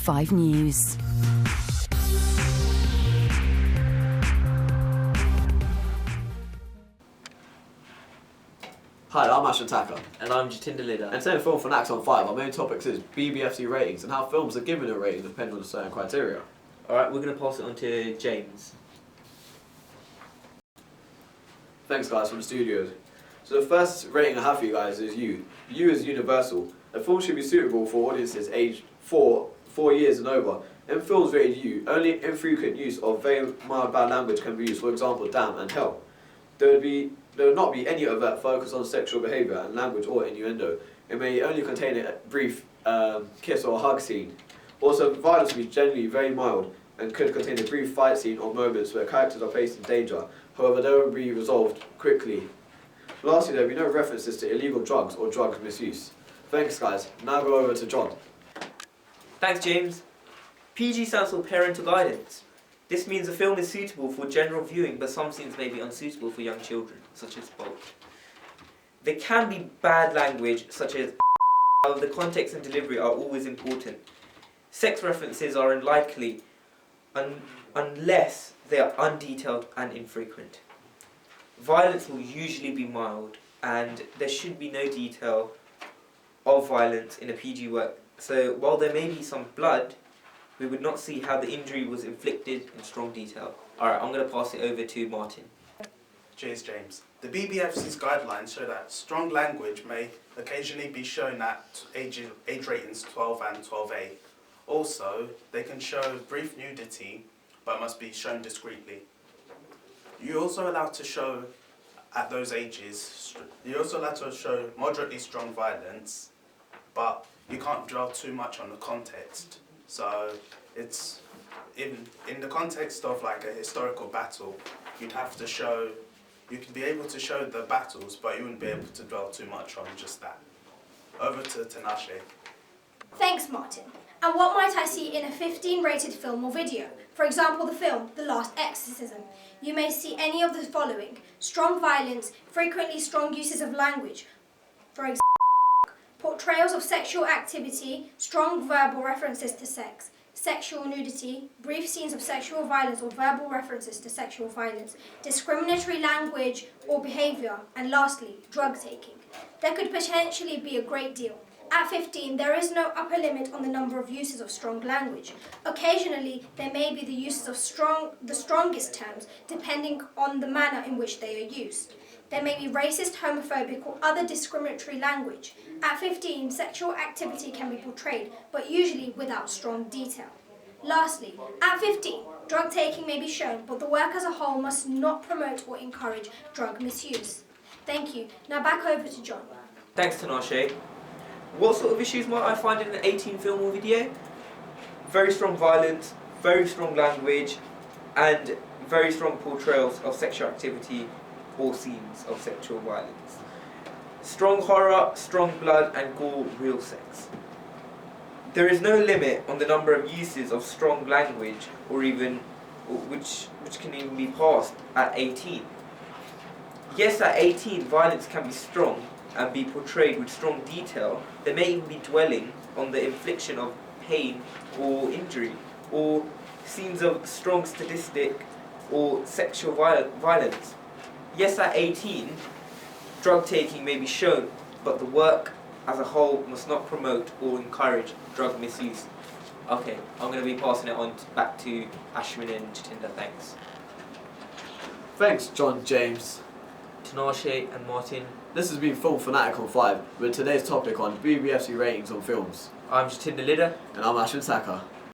5 News. Hi, I'm Ashton Tacker. And I'm Jatinder Lida. And today in Film Fanatics on 5, our main topic is bbfc ratings and how films are given a rating depending on certain criteria. Alright, we're going to pass it on to James. Thanks guys from the studios. So the first rating I have for you guys is U. U is universal. A film should be suitable for audiences aged 4 years and over. In films rated U, only infrequent use of very mild bad language can be used, for example, damn and hell. There would not be any overt focus on sexual behaviour and language or innuendo. It may only contain a brief kiss or hug scene. Also, violence will be generally very mild and could contain a brief fight scene or moments where characters are placed in danger. However, they will be resolved quickly. Lastly, there will be no references to illegal drugs or drug misuse. Thanks guys. Now go over to John. Thanks, James. PG stands for parental guidance. This means a film is suitable for general viewing, but some scenes may be unsuitable for young children, such as both. There can be bad language, such as the context and delivery are always important. Sex references are unlikely unless they are undetailed and infrequent. Violence will usually be mild, and there should be no detail of violence in a PG work. So while there may be some blood, we would not see how the injury was inflicted in strong detail. Alright, I'm going to pass it over to Martin. Cheers, James. The BBFC's guidelines show that strong language may occasionally be shown at age ratings 12 and 12A. Also, they can show brief nudity, but must be shown discreetly. You're also allowed to show, at those ages, you're also allowed to show moderately strong violence, but you can't dwell too much on the context. So it's in the context of like a historical battle, you'd have to show, you could be able to show the battles, but you wouldn't be able to dwell too much on just that. Over to Tinashe. Thanks, Martin. And what might I see in a 15 rated film or video? For example, the film The Last Exorcism. You may see any of the following: strong violence, frequently strong uses of language, for example, portrayals of sexual activity, strong verbal references to sex, sexual nudity, brief scenes of sexual violence or verbal references to sexual violence, discriminatory language or behaviour, and lastly, drug taking. There could potentially be a great deal. At 15, there is no upper limit on the number of uses of strong language. Occasionally, there may be the uses of the strongest terms, depending on the manner in which they are used. There may be racist, homophobic, or other discriminatory language. At 15, sexual activity can be portrayed, but usually without strong detail. Lastly, at 15, drug taking may be shown, but the work as a whole must not promote or encourage drug misuse. Thank you. Now back over to John. Thanks, Tinashe. What sort of issues might I find in an 18 film or video? Very strong violence, very strong language, and very strong portrayals of sexual activity or scenes of sexual violence. Strong horror, strong blood, and gore, real sex. There is no limit on the number of uses of strong language which can even be passed at 18. Yes, at 18, violence can be strong and be portrayed with strong detail. There may even be dwelling on the infliction of pain or injury, or scenes of strong sadistic or sexual violence. Yes, at 18, drug taking may be shown, but the work as a whole must not promote or encourage drug misuse. Okay, I'm going to be passing it on back to Ashwin and Jatinder. Thanks. Thanks John, James. Tinashe and Martin. This has been Film Fanatic on 5 with today's topic on bbfc ratings on films. I'm Jatinder Lida. And I'm Ashton Tacker.